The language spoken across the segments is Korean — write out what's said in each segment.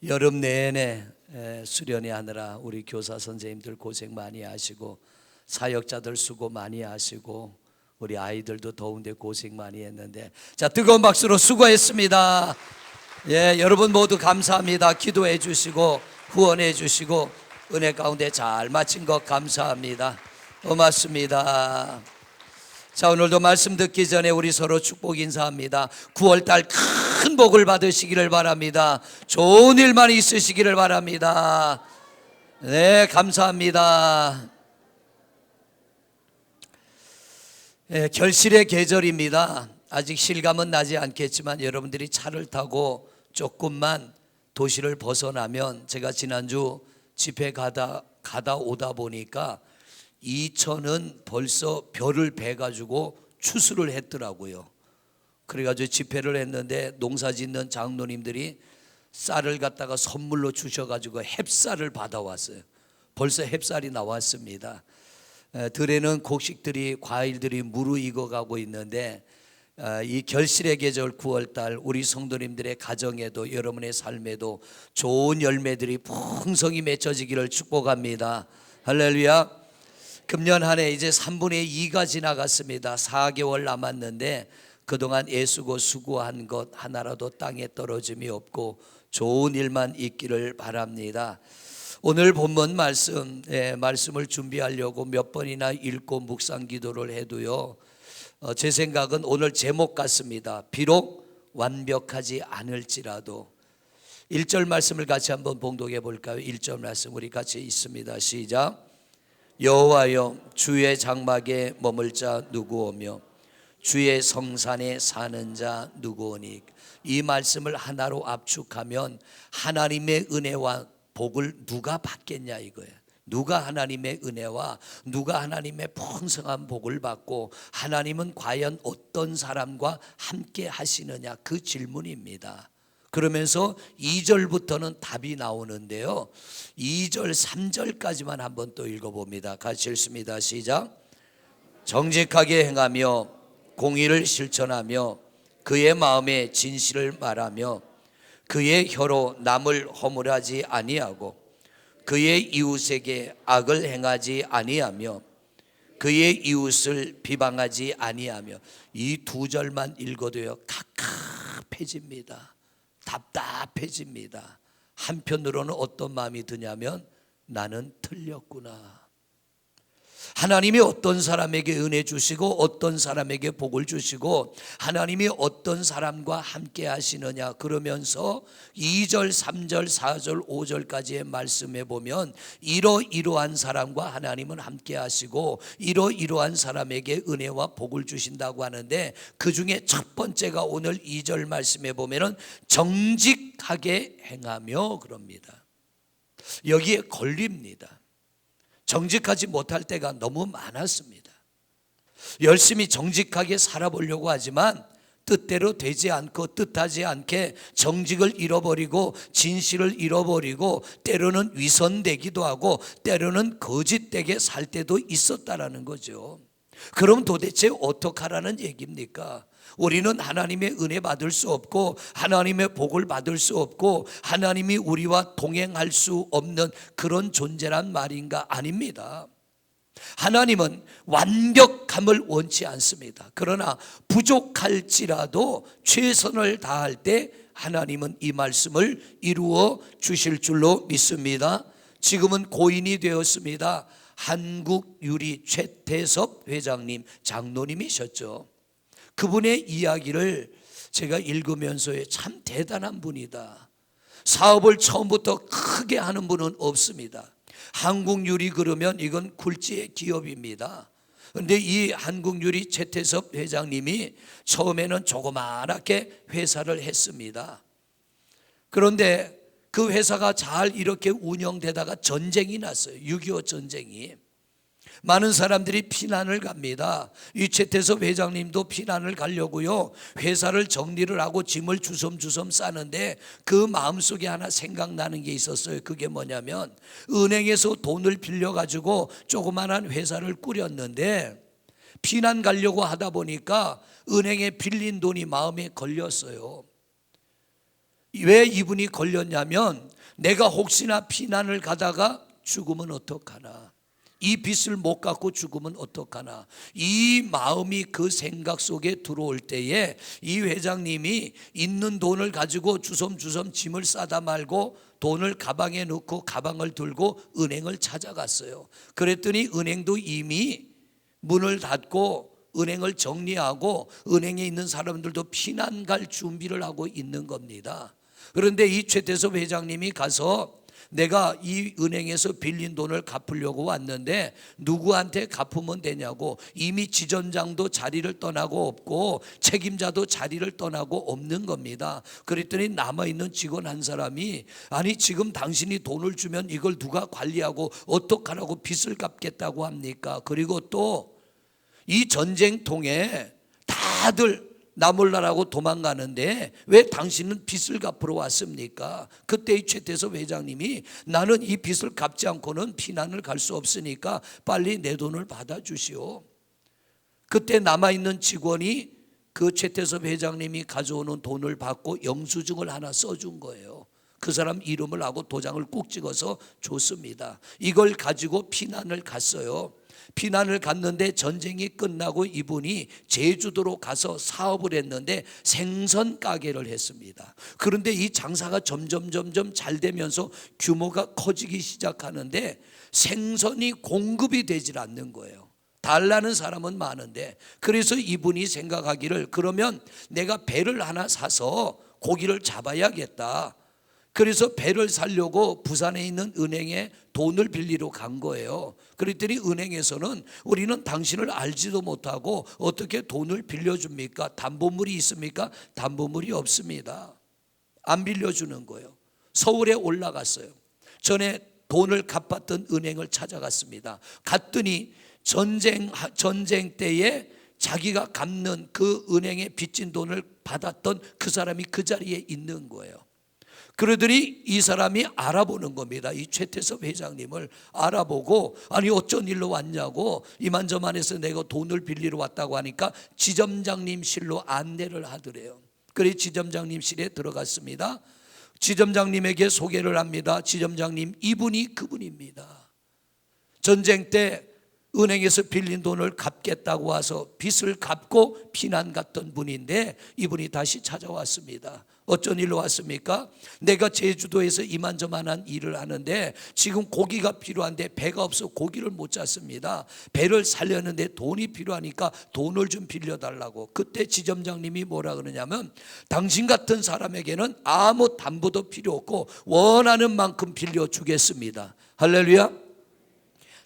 여름 내내 수련회 하느라 우리 교사 선생님들 고생 많이 하시고 사역자들 수고 많이 하시고 우리 아이들도 더운데 고생 많이 했는데, 자, 뜨거운 박수로 수고했습니다. 예, 여러분 모두 감사합니다. 기도해 주시고 후원해 주시고 은혜 가운데 잘 마친 것 감사합니다. 고맙습니다. 자, 오늘도 말씀 듣기 전에 우리 서로 축복 인사합니다. 9월달 큰 복을 받으시기를 바랍니다. 좋은 일만 있으시기를 바랍니다. 네, 감사합니다. 네, 결실의 계절입니다. 아직 실감은 나지 않겠지만 여러분들이 차를 타고 조금만 도시를 벗어나면, 제가 지난주 집회 가다 오다 보니까 이천은 벌써 별을 베가지고 추수를 했더라고요. 그래가지고 집회를 했는데 농사 짓는 장로님들이 쌀을 갖다가 선물로 주셔가지고 햅쌀을 받아왔어요. 벌써 햅쌀이 나왔습니다. 들에는 곡식들이, 과일들이 무르익어가고 있는데, 이 결실의 계절 9월달 우리 성도님들의 가정에도 여러분의 삶에도 좋은 열매들이 풍성히 맺혀지기를 축복합니다. 할렐루야. 금년 한 해 이제 3분의 2가 지나갔습니다. 4개월 남았는데 그동안 애쓰고 수고한 것 하나라도 땅에 떨어짐이 없고 좋은 일만 있기를 바랍니다. 오늘 본문 말씀을 준비하려고 몇 번이나 읽고 묵상 기도를 해도요, 제 생각은 오늘 제목 같습니다. 비록 완벽하지 않을지라도. 1절 말씀을 같이 한번 봉독해 볼까요? 1절 말씀 우리 같이 있습니다. 시작. 여호와여, 주의 장막에 머물 자 누구오며 주의 성산에 사는 자 누구오니. 이 말씀을 하나로 압축하면 하나님의 은혜와 복을 누가 받겠냐 이거예요. 누가 하나님의 은혜와 누가 하나님의 풍성한 복을 받고 하나님은 과연 어떤 사람과 함께 하시느냐, 그 질문입니다. 그러면서 2절부터는 답이 나오는데요, 2절 3절까지만 한번 또 읽어봅니다. 같이 읽습니다. 시작. 정직하게 행하며 공의를 실천하며 그의 마음에 진실을 말하며 그의 혀로 남을 허물하지 아니하고 그의 이웃에게 악을 행하지 아니하며 그의 이웃을 비방하지 아니하며. 이 2절만 읽어도요 갑갑해집니다. 답답해집니다. 한편으로는 어떤 마음이 드냐면, 나는 틀렸구나. 하나님이 어떤 사람에게 은혜 주시고 어떤 사람에게 복을 주시고 하나님이 어떤 사람과 함께 하시느냐, 그러면서 2절, 3절, 4절, 5절까지의 말씀에 보면 이러이러한 사람과 하나님은 함께 하시고 이러이러한 사람에게 은혜와 복을 주신다고 하는데, 그 중에 첫 번째가 오늘 2절 말씀에 보면은 정직하게 행하며 그럽니다. 여기에 걸립니다. 정직하지 못할 때가 너무 많았습니다. 열심히 정직하게 살아보려고 하지만 뜻대로 되지 않고 뜻하지 않게 정직을 잃어버리고 진실을 잃어버리고 때로는 위선되기도 하고 때로는 거짓되게 살 때도 있었다라는 거죠. 그럼 도대체 어떡하라는 얘기입니까? 우리는 하나님의 은혜 받을 수 없고 하나님의 복을 받을 수 없고 하나님이 우리와 동행할 수 없는 그런 존재란 말인가? 아닙니다. 하나님은 완벽함을 원치 않습니다. 그러나 부족할지라도 최선을 다할 때 하나님은 이 말씀을 이루어 주실 줄로 믿습니다. 지금은 고인이 되었습니다. 한국유리 최태섭 회장님, 장로님이셨죠. 그분의 이야기를 제가 읽으면서 참 대단한 분이다. 사업을 처음부터 크게 하는 분은 없습니다. 한국유리 그러면 이건 굴지의 기업입니다. 그런데 이 한국유리 최태섭 회장님이 처음에는 조그맣게 회사를 했습니다. 그런데 그 회사가 잘 이렇게 운영되다가 전쟁이 났어요. 6.25 전쟁이. 많은 사람들이 피난을 갑니다. 이 최태섭 회장님도 피난을 가려고요, 회사를 정리를 하고 짐을 주섬주섬 싸는데 그 마음속에 하나 생각나는 게 있었어요. 그게 뭐냐면, 은행에서 돈을 빌려가지고 조그만한 회사를 꾸렸는데 피난 가려고 하다 보니까 은행에 빌린 돈이 마음에 걸렸어요. 왜 이분이 걸렸냐면, 내가 혹시나 피난을 가다가 죽으면 어떡하나, 이 빚을 못 갚고 죽으면 어떡하나, 이 마음이 그 생각 속에 들어올 때에 이 회장님이 있는 돈을 가지고 주섬주섬 짐을 싸다 말고 돈을 가방에 넣고 가방을 들고 은행을 찾아갔어요. 그랬더니 은행도 이미 문을 닫고 은행을 정리하고 은행에 있는 사람들도 피난 갈 준비를 하고 있는 겁니다. 그런데 이 최태섭 회장님이 가서 내가 이 은행에서 빌린 돈을 갚으려고 왔는데 누구한테 갚으면 되냐고, 이미 지점장도 자리를 떠나고 없고 책임자도 자리를 떠나고 없는 겁니다. 그랬더니 남아있는 직원 한 사람이, 아니 지금 당신이 돈을 주면 이걸 누가 관리하고 어떡하라고 빚을 갚겠다고 합니까? 그리고 또 이 전쟁통에 다들 나몰라라고 도망가는데 왜 당신은 빚을 갚으러 왔습니까? 그때 이 최태섭 회장님이 나는 이 빚을 갚지 않고는 피난을 갈 수 없으니까 빨리 내 돈을 받아주시오. 그때 남아있는 직원이 그 최태섭 회장님이 가져오는 돈을 받고 영수증을 하나 써준 거예요. 그 사람 이름을 하고 도장을 꼭 찍어서 줬습니다. 이걸 가지고 피난을 갔어요. 피난을 갔는데 전쟁이 끝나고 이분이 제주도로 가서 사업을 했는데 생선 가게를 했습니다. 그런데 이 장사가 점점 잘 되면서 규모가 커지기 시작하는데 생선이 공급이 되질 않는 거예요. 달라는 사람은 많은데, 그래서 이분이 생각하기를 그러면 내가 배를 하나 사서 고기를 잡아야겠다. 그래서 배를 사려고 부산에 있는 은행에 돈을 빌리러 간 거예요. 그랬더니 은행에서는 우리는 당신을 알지도 못하고 어떻게 돈을 빌려줍니까? 담보물이 있습니까? 담보물이 없습니다. 안 빌려주는 거예요. 서울에 올라갔어요. 전에 돈을 갚았던 은행을 찾아갔습니다. 갔더니 전쟁 때에 자기가 갚는 그 은행에 빚진 돈을 받았던 그 사람이 그 자리에 있는 거예요. 그러더니 이 사람이 알아보는 겁니다. 이 최태섭 회장님을 알아보고, 아니 어쩐 일로 왔냐고, 이만저만해서 내가 돈을 빌리러 왔다고 하니까 지점장님실로 안내를 하더래요. 그래서 지점장님실에 들어갔습니다. 지점장님에게 소개를 합니다. 지점장님, 이분이 그분입니다. 전쟁 때 은행에서 빌린 돈을 갚겠다고 와서 빚을 갚고 피난 갔던 분인데 이분이 다시 찾아왔습니다. 어쩐 일로 왔습니까? 내가 제주도에서 이만저만한 일을 하는데 지금 고기가 필요한데 배가 없어 고기를 못 잡습니다. 배를 살려는데 돈이 필요하니까 돈을 좀 빌려달라고. 그때 지점장님이 뭐라 그러냐면, 당신 같은 사람에게는 아무 담보도 필요 없고 원하는 만큼 빌려주겠습니다. 할렐루야.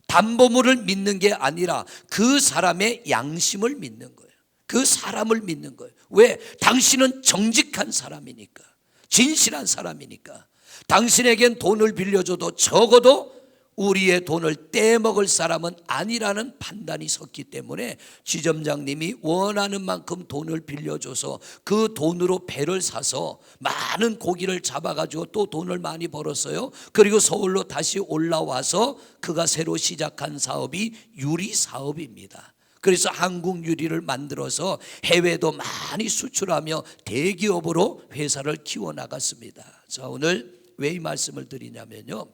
담보물을 믿는 게 아니라 그 사람의 양심을 믿는 거예요. 그 사람을 믿는 거예요. 왜? 당신은 정직한 사람이니까, 진실한 사람이니까. 당신에겐 돈을 빌려줘도 적어도 우리의 돈을 떼먹을 사람은 아니라는 판단이 섰기 때문에 지점장님이 원하는 만큼 돈을 빌려줘서 그 돈으로 배를 사서 많은 고기를 잡아가지고 또 돈을 많이 벌었어요. 그리고 서울로 다시 올라와서 그가 새로 시작한 사업이 유리 사업입니다. 그래서 한국 유리를 만들어서 해외도 많이 수출하며 대기업으로 회사를 키워나갔습니다. 자, 오늘 왜 이 말씀을 드리냐면요,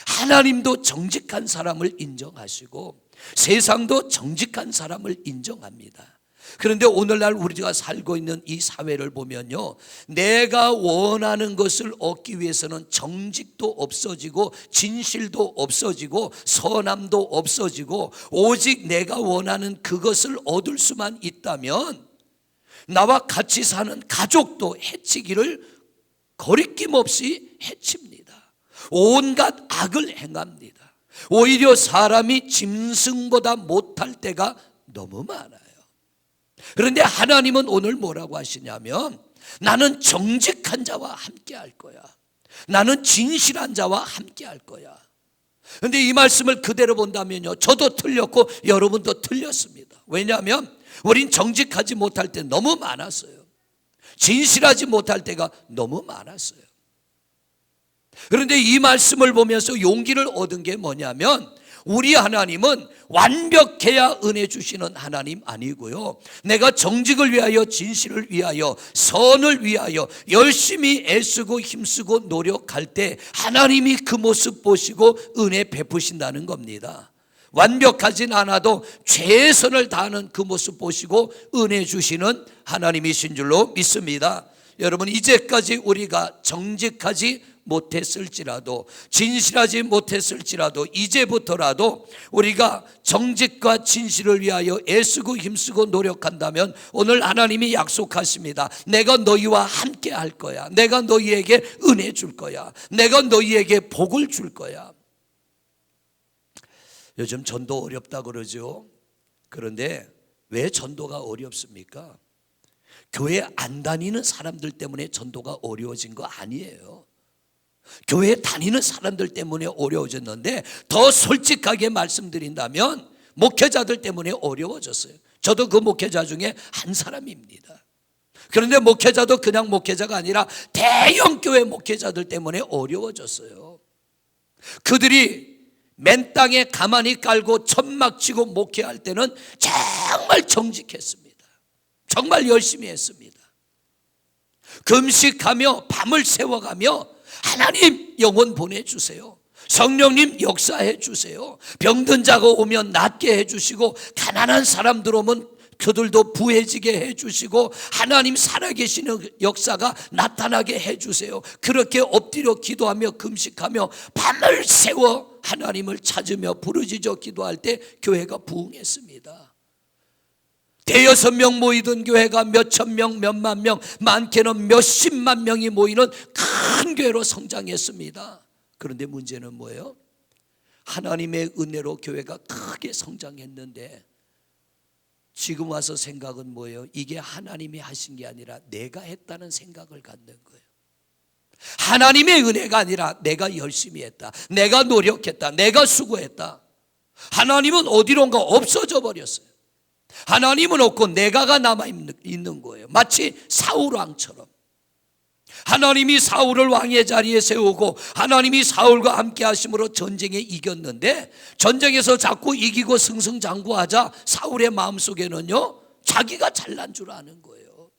하나님도 정직한 사람을 인정하시고 세상도 정직한 사람을 인정합니다. 그런데 오늘날 우리가 살고 있는 이 사회를 보면요, 내가 원하는 것을 얻기 위해서는 정직도 없어지고 진실도 없어지고 선함도 없어지고, 오직 내가 원하는 그것을 얻을 수만 있다면 나와 같이 사는 가족도 해치기를 거리낌 없이 해칩니다. 온갖 악을 행합니다. 오히려 사람이 짐승보다 못할 때가 너무 많아요. 그런데 하나님은 오늘 뭐라고 하시냐면, 나는 정직한 자와 함께 할 거야. 나는 진실한 자와 함께 할 거야. 그런데 이 말씀을 그대로 본다면요, 저도 틀렸고 여러분도 틀렸습니다. 왜냐하면 우린 정직하지 못할 때 너무 많았어요. 진실하지 못할 때가 너무 많았어요. 그런데 이 말씀을 보면서 용기를 얻은 게 뭐냐면, 우리 하나님은 완벽해야 은혜 주시는 하나님 아니고요, 내가 정직을 위하여, 진실을 위하여, 선을 위하여 열심히 애쓰고 힘쓰고 노력할 때 하나님이 그 모습 보시고 은혜 베푸신다는 겁니다. 완벽하진 않아도 최선을 다하는 그 모습 보시고 은혜 주시는 하나님이신 줄로 믿습니다. 여러분, 이제까지 우리가 정직하지 못했을지라도, 진실하지 못했을지라도, 이제부터라도 우리가 정직과 진실을 위하여 애쓰고 힘쓰고 노력한다면 오늘 하나님이 약속하십니다. 내가 너희와 함께 할 거야. 내가 너희에게 은혜 줄 거야. 내가 너희에게 복을 줄 거야. 요즘 전도 어렵다 그러죠. 그런데 왜 전도가 어렵습니까? 교회 안 다니는 사람들 때문에 전도가 어려워진 거 아니에요. 교회 다니는 사람들 때문에 어려워졌는데, 더 솔직하게 말씀드린다면 목회자들 때문에 어려워졌어요. 저도 그 목회자 중에 한 사람입니다. 그런데 목회자도 그냥 목회자가 아니라 대형 교회 목회자들 때문에 어려워졌어요. 그들이 맨 땅에 가만히 깔고 천막 치고 목회할 때는 정말 정직했습니다. 정말 열심히 했습니다. 금식하며 밤을 새워가며 하나님 영혼 보내주세요, 성령님 역사해 주세요, 병든 자가 오면 낫게 해주시고, 가난한 사람들 오면 그들도 부해지게 해주시고, 하나님 살아계시는 역사가 나타나게 해주세요. 그렇게 엎드려 기도하며 금식하며 밤을 새워 하나님을 찾으며 부르짖어 기도할 때 교회가 부흥했습니다. 대여섯 명 모이던 교회가 몇천 명, 몇만 명, 많게는 몇십만 명이 모이는 큰 교회로 성장했습니다. 그런데 문제는 뭐예요? 하나님의 은혜로 교회가 크게 성장했는데 지금 와서 생각은 뭐예요? 이게 하나님이 하신 게 아니라 내가 했다는 생각을 갖는 거예요. 하나님의 은혜가 아니라 내가 열심히 했다, 내가 노력했다, 내가 수고했다. 하나님은 어디론가 없어져 버렸어요. 하나님은 없고 내가가 남아있는 거예요. 마치 사울 왕처럼 하나님이 사울을 왕의 자리에 세우고 하나님이 사울과 함께 하심으로 전쟁에 이겼는데, 전쟁에서 자꾸 이기고 승승장구하자 사울의 마음속에는요, 자기가 잘난 줄 아는 거예요.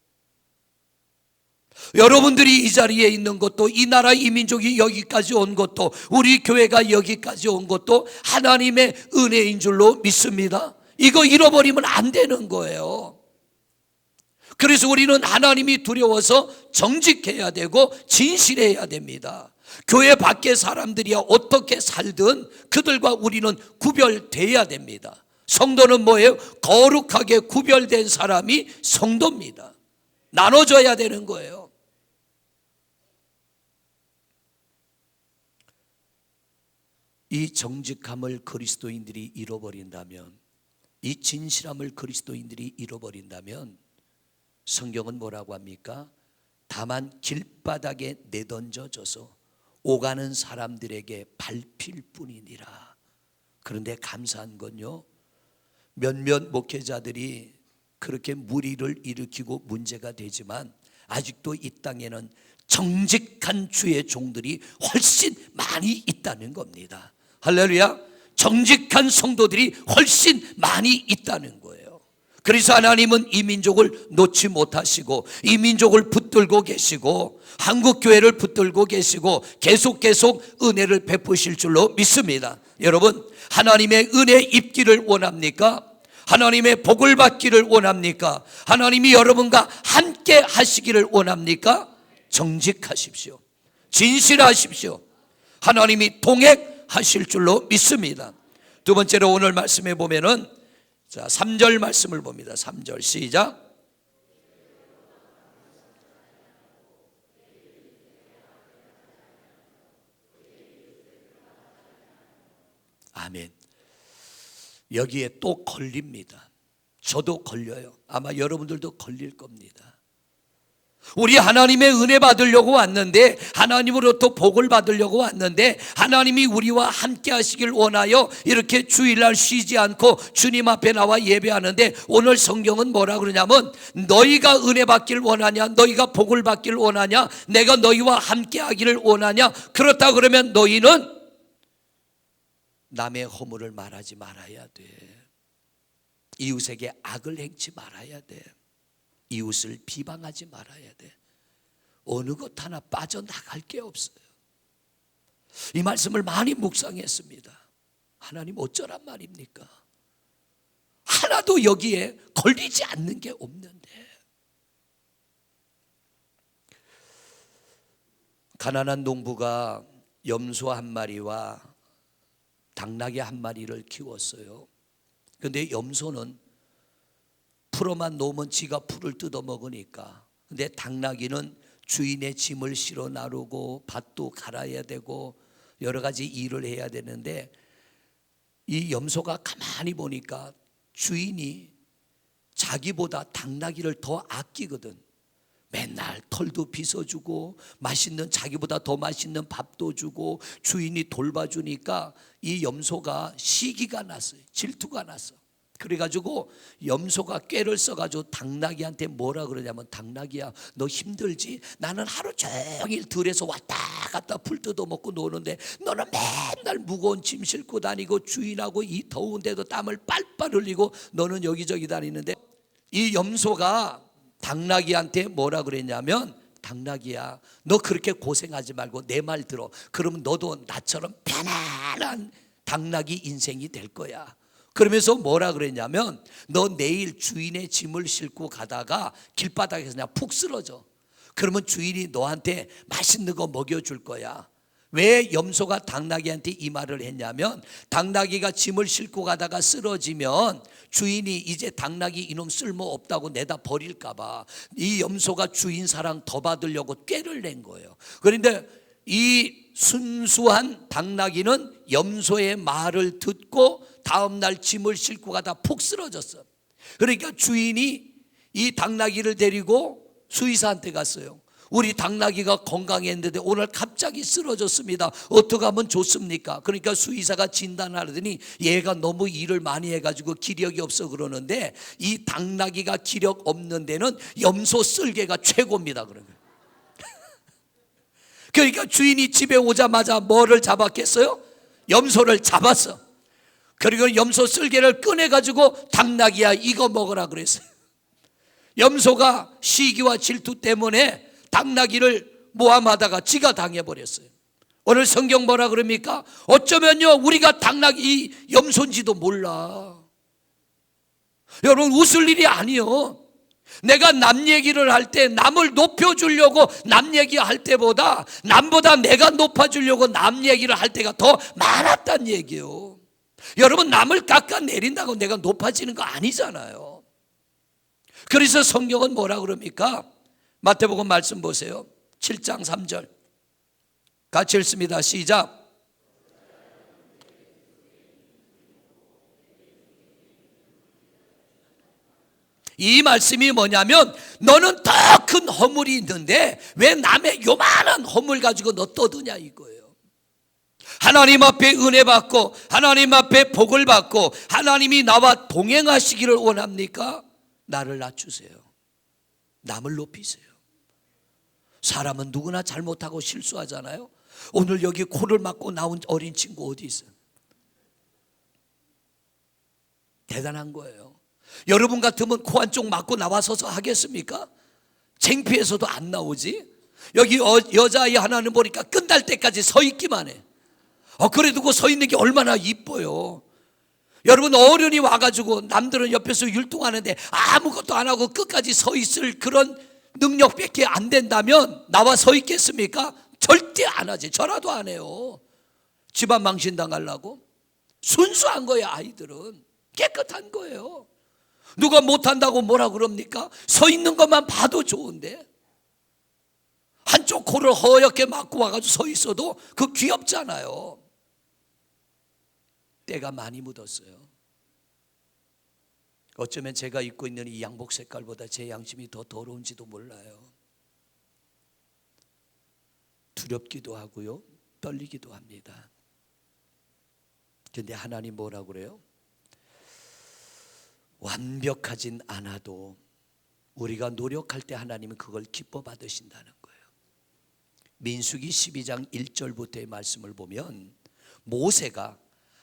여러분들이 이 자리에 있는 것도, 이 나라 이 민족이 여기까지 온 것도, 우리 교회가 여기까지 온 것도 하나님의 은혜인 줄로 믿습니다. 이거 잃어버리면 안 되는 거예요. 그래서 우리는 하나님이 두려워서 정직해야 되고 진실해야 됩니다. 교회 밖의 사람들이야 어떻게 살든 그들과 우리는 구별돼야 됩니다. 성도는 뭐예요? 거룩하게 구별된 사람이 성도입니다. 나눠져야 되는 거예요. 이 정직함을 그리스도인들이 잃어버린다면, 이 진실함을 그리스도인들이 잃어버린다면 성경은 뭐라고 합니까? 다만 길바닥에 내던져져서 오가는 사람들에게 밟힐 뿐이니라. 그런데 감사한 건요, 몇몇 목회자들이 그렇게 무리를 일으키고 문제가 되지만 아직도 이 땅에는 정직한 주의 종들이 훨씬 많이 있다는 겁니다. 할렐루야. 정직한 성도들이 훨씬 많이 있다는 거예요. 그래서 하나님은 이 민족을 놓지 못하시고 이 민족을 붙들고 계시고 한국교회를 붙들고 계시고 계속 은혜를 베푸실 줄로 믿습니다. 여러분, 하나님의 은혜 입기를 원합니까? 하나님의 복을 받기를 원합니까? 하나님이 여러분과 함께 하시기를 원합니까? 정직하십시오. 진실하십시오. 하나님이 통행하실 줄로 믿습니다. 두 번째로 오늘 말씀에 보면은 3절 말씀을 봅니다. 3절 시작. 아멘. 여기에 또 걸립니다. 저도 걸려요. 아마 여러분들도 걸릴 겁니다. 우리 하나님의 은혜 받으려고 왔는데, 하나님으로부터 복을 받으려고 왔는데, 하나님이 우리와 함께 하시길 원하여 이렇게 주일날 쉬지 않고 주님 앞에 나와 예배하는데, 오늘 성경은 뭐라 그러냐면 너희가 은혜 받길 원하냐, 너희가 복을 받길 원하냐, 내가 너희와 함께 하기를 원하냐, 그렇다 그러면 너희는 남의 허물을 말하지 말아야 돼. 이웃에게 악을 행치 말아야 돼. 이웃을 비방하지 말아야 돼. 어느 것 하나 빠져나갈 게 없어요. 이 말씀을 많이 묵상했습니다. 하나님 어쩌란 말입니까? 하나도 여기에 걸리지 않는 게 없는데. 가난한 농부가 염소 한 마리와 당나귀 한 마리를 키웠어요. 그런데 염소는 풀어만 놓으면 지가 풀을 뜯어 먹으니까. 근데 당나귀는 주인의 짐을 실어 나르고 밭도 갈아야 되고 여러 가지 일을 해야 되는데, 이 염소가 가만히 보니까 주인이 자기보다 당나귀를 더 아끼거든. 맨날 털도 빗어주고 맛있는, 자기보다 더 맛있는 밥도 주고 주인이 돌봐주니까 이 염소가 시기가 났어요. 질투가 났어. 그래가지고 염소가 꾀를 써가지고 당나귀한테 뭐라 그러냐면, 당나귀야 너 힘들지? 나는 하루 종일 들에서 왔다 갔다 풀 뜯어먹고 노는데 너는 맨날 무거운 짐 싣고 다니고 주인하고 이 더운데도 땀을 빨빨 흘리고 너는 여기저기 다니는데, 이 염소가 당나귀한테 뭐라 그랬냐면, 당나귀야 너 그렇게 고생하지 말고 내 말 들어. 그러면 너도 나처럼 편안한 당나귀 인생이 될 거야. 그러면서 뭐라 그랬냐면, 너 내일 주인의 짐을 싣고 가다가 길바닥에서 그냥 푹 쓰러져. 그러면 주인이 너한테 맛있는 거 먹여줄 거야. 왜 염소가 당나귀한테 이 말을 했냐면, 당나귀가 짐을 싣고 가다가 쓰러지면 주인이 이제 당나귀 이놈 쓸모없다고 내다 버릴까 봐 이 염소가 주인 사랑 더 받으려고 꾀를 낸 거예요. 그런데 이 순수한 당나귀는 염소의 말을 듣고 다음날 짐을 싣고 가다 푹 쓰러졌어. 그러니까 주인이 이 당나귀를 데리고 수의사한테 갔어요. 우리 당나귀가 건강했는데 오늘 갑자기 쓰러졌습니다. 어떻게 하면 좋습니까? 그러니까 수의사가 진단하더니 얘가 너무 일을 많이 해가지고 기력이 없어 그러는데, 이 당나귀가 기력 없는 데는 염소 쓸개가 최고입니다. 그런 거예요. 그러니까 주인이 집에 오자마자 뭐를 잡았겠어요? 염소를 잡았어. 그리고 염소 쓸개를 꺼내가지고 당나귀야 이거 먹으라 그랬어요. 염소가 시기와 질투 때문에 당나귀를 모함하다가 지가 당해버렸어요. 오늘 성경 뭐라 그럽니까? 어쩌면요 우리가 당나귀 염소인지도 몰라. 여러분 웃을 일이 아니요. 내가 남 얘기를 할 때 남을 높여주려고 남 얘기할 때보다 남보다 내가 높아주려고 남 얘기를 할 때가 더 많았단 얘기예요. 여러분 남을 깎아내린다고 내가 높아지는 거 아니잖아요. 그래서 성경은 뭐라 그럽니까? 마태복음 말씀 보세요. 7장 3절 같이 읽습니다. 시작. 이 말씀이 뭐냐면, 너는 더 큰 허물이 있는데 왜 남의 요만한 허물 가지고 너 떠드냐 이거예요. 하나님 앞에 은혜 받고 하나님 앞에 복을 받고 하나님이 나와 동행하시기를 원합니까? 나를 낮추세요. 남을 높이세요. 사람은 누구나 잘못하고 실수하잖아요. 오늘 여기 코를 막고 나온 어린 친구 어디 있어요? 대단한 거예요. 여러분 같으면 코 한쪽 막고 나와서서 하겠습니까? 창피해서도 안 나오지. 여기 여자아이 하나는 보니까 끝날 때까지 서 있기만 해. 그래도 그 서 있는 게 얼마나 이뻐요. 여러분 어른이 와가지고 남들은 옆에서 율동하는데 아무것도 안 하고 끝까지 서 있을 그런 능력밖에 안 된다면 나와 서 있겠습니까? 절대 안 하지. 저라도 안 해요. 집안 망신당하려고. 순수한 거예요. 아이들은 깨끗한 거예요. 누가 못한다고 뭐라 그럽니까? 서 있는 것만 봐도 좋은데 한쪽 코를 허옇게 막고 와가지고 서 있어도 그 귀엽잖아요. 때가 많이 묻었어요. 어쩌면 제가 입고 있는 이 양복 색깔보다 제 양심이 더 더러운지도 몰라요. 두렵기도 하고요, 떨리기도 합니다. 그런데 하나님 뭐라고 그래요? 완벽하진 않아도 우리가 노력할 때 하나님은 그걸 기뻐 받으신다는 거예요. 민수기 12장 1절부터의 말씀을 보면 모세가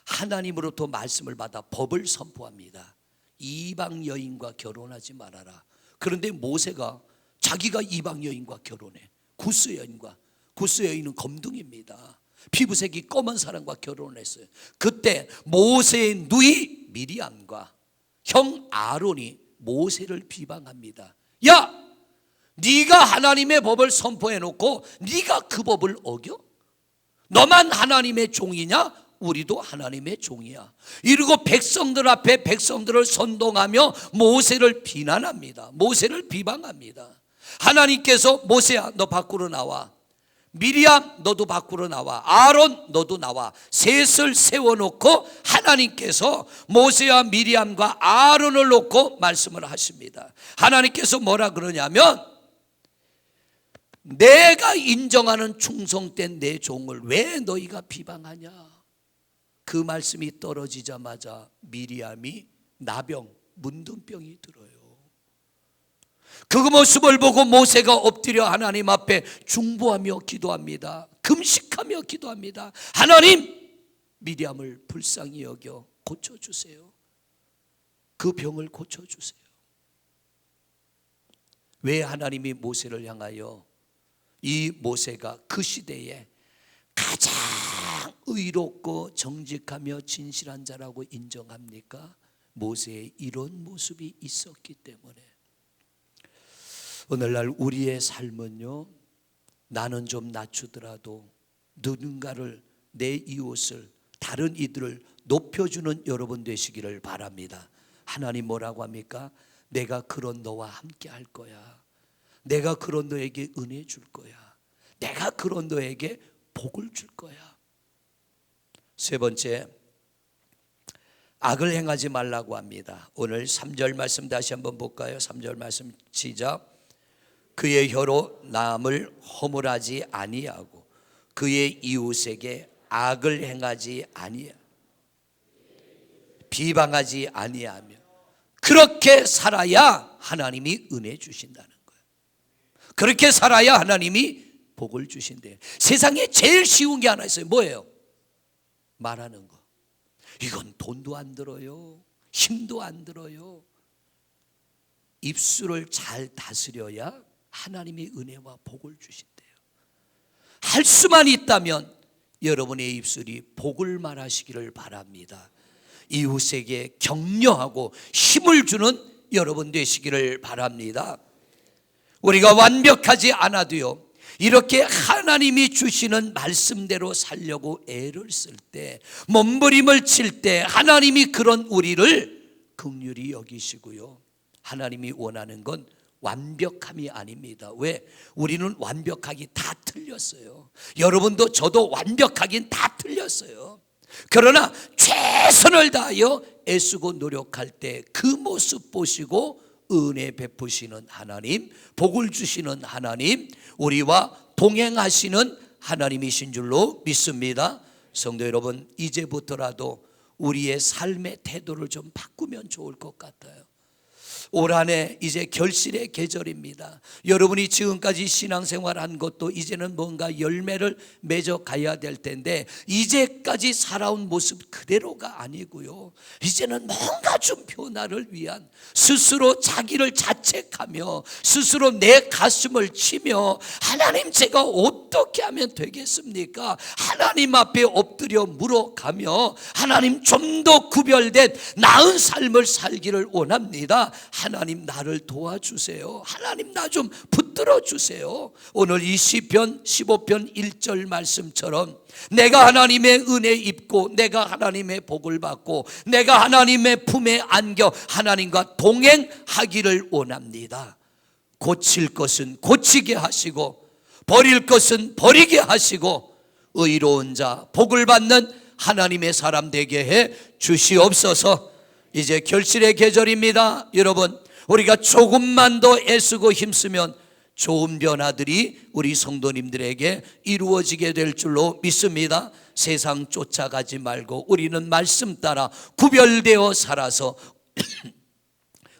하나님으로부터 말씀을 받아 법을 선포합니다. 이방 여인과 결혼하지 말아라. 그런데 모세가 자기가 이방 여인과 결혼해. 구스 여인과. 구스 여인은 검둥입니다. 피부색이 검은 사람과 결혼했어요. 그때 모세의 누이 미리암과 형 아론이 모세를 비방합니다. 야, 네가 하나님의 법을 선포해 놓고 네가 그 법을 어겨? 너만 하나님의 종이냐? 우리도 하나님의 종이야. 이러고 백성들 앞에 백성들을 선동하며 모세를 비난합니다. 모세를 비방합니다. 하나님께서 모세야 너 밖으로 나와, 미리암 너도 밖으로 나와, 아론 너도 나와. 셋을 세워놓고 하나님께서 모세와 미리암과 아론을 놓고 말씀을 하십니다. 하나님께서 뭐라 그러냐면 내가 인정하는 충성된 내 종을 왜 너희가 비방하냐. 그 말씀이 떨어지자마자 미리암이 나병, 문둥병이 들어요. 그 모습을 보고 모세가 엎드려 하나님 앞에 중보하며 기도합니다. 금식하며 기도합니다. 하나님, 미리암을 불쌍히 여겨 고쳐주세요. 그 병을 고쳐주세요. 왜 하나님이 모세를 향하여 이 모세가 그 시대에 가장 의롭고 정직하며 진실한 자라고 인정합니까? 모세의 이런 모습이 있었기 때문에. 오늘날 우리의 삶은요, 나는 좀 낮추더라도 누군가를, 내 이웃을, 다른 이들을 높여주는 여러분 되시기를 바랍니다. 하나님 뭐라고 합니까? 내가 그런 너와 함께 할 거야. 내가 그런 너에게 은혜 줄 거야. 내가 그런 너에게 복을 줄 거야. 세 번째, 악을 행하지 말라고 합니다. 오늘 3절 말씀 다시 한번 볼까요? 3절 말씀 시작. 그의 혀로 남을 허물하지 아니하고 그의 이웃에게 악을 행하지 아니하고 비방하지 아니하며 그렇게 살아야 하나님이 은혜 주신다는 거예요. 그렇게 살아야 하나님이 복을 주신대요. 세상에 제일 쉬운 게 하나 있어요. 뭐예요? 말하는 거. 이건 돈도 안 들어요. 힘도 안 들어요. 입술을 잘 다스려야 하나님의 은혜와 복을 주신대요. 할 수만 있다면 여러분의 입술이 복을 말하시기를 바랍니다. 이웃에게 격려하고 힘을 주는 여러분 되시기를 바랍니다. 우리가 완벽하지 않아도요, 이렇게 하나님이 주시는 말씀대로 살려고 애를 쓸 때, 몸부림을 칠 때 하나님이 그런 우리를 긍휼히 여기시고요, 하나님이 원하는 건 완벽함이 아닙니다. 왜? 우리는 완벽하기 다 틀렸어요. 여러분도 저도 완벽하긴 다 틀렸어요. 그러나 최선을 다하여 애쓰고 노력할 때 그 모습 보시고 은혜 베푸시는 하나님, 복을 주시는 하나님, 우리와 동행하시는 하나님이신 줄로 믿습니다. 성도 여러분, 이제부터라도 우리의 삶의 태도를 좀 바꾸면 좋을 것 같아요. 올 한 해 이제 결실의 계절입니다. 여러분이 지금까지 신앙생활한 것도 이제는 뭔가 열매를 맺어 가야 될 텐데, 이제까지 살아온 모습 그대로가 아니고요, 이제는 뭔가 좀 변화를 위한, 스스로 자기를 자책하며 스스로 내 가슴을 치며 하나님 제가 어떻게 하면 되겠습니까? 하나님 앞에 엎드려 물어가며 하나님 좀 더 구별된 나은 삶을 살기를 원합니다. 하나님 나를 도와주세요. 하나님 나 좀 붙들어 주세요. 오늘 이 시편 15편 1절 말씀처럼 내가 하나님의 은혜 입고 내가 하나님의 복을 받고 내가 하나님의 품에 안겨 하나님과 동행하기를 원합니다. 고칠 것은 고치게 하시고 버릴 것은 버리게 하시고 의로운 자 복을 받는 하나님의 사람 되게 해 주시옵소서. 이제 결실의 계절입니다. 여러분, 우리가 조금만 더 애쓰고 힘쓰면 좋은 변화들이 우리 성도님들에게 이루어지게 될 줄로 믿습니다. 세상 쫓아가지 말고 우리는 말씀 따라 구별되어 살아서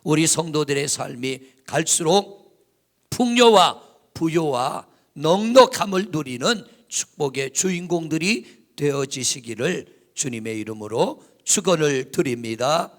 우리 성도들의 삶이 갈수록 풍요와 부요와 넉넉함을 누리는 축복의 주인공들이 되어지시기를 주님의 이름으로 축원을 드립니다.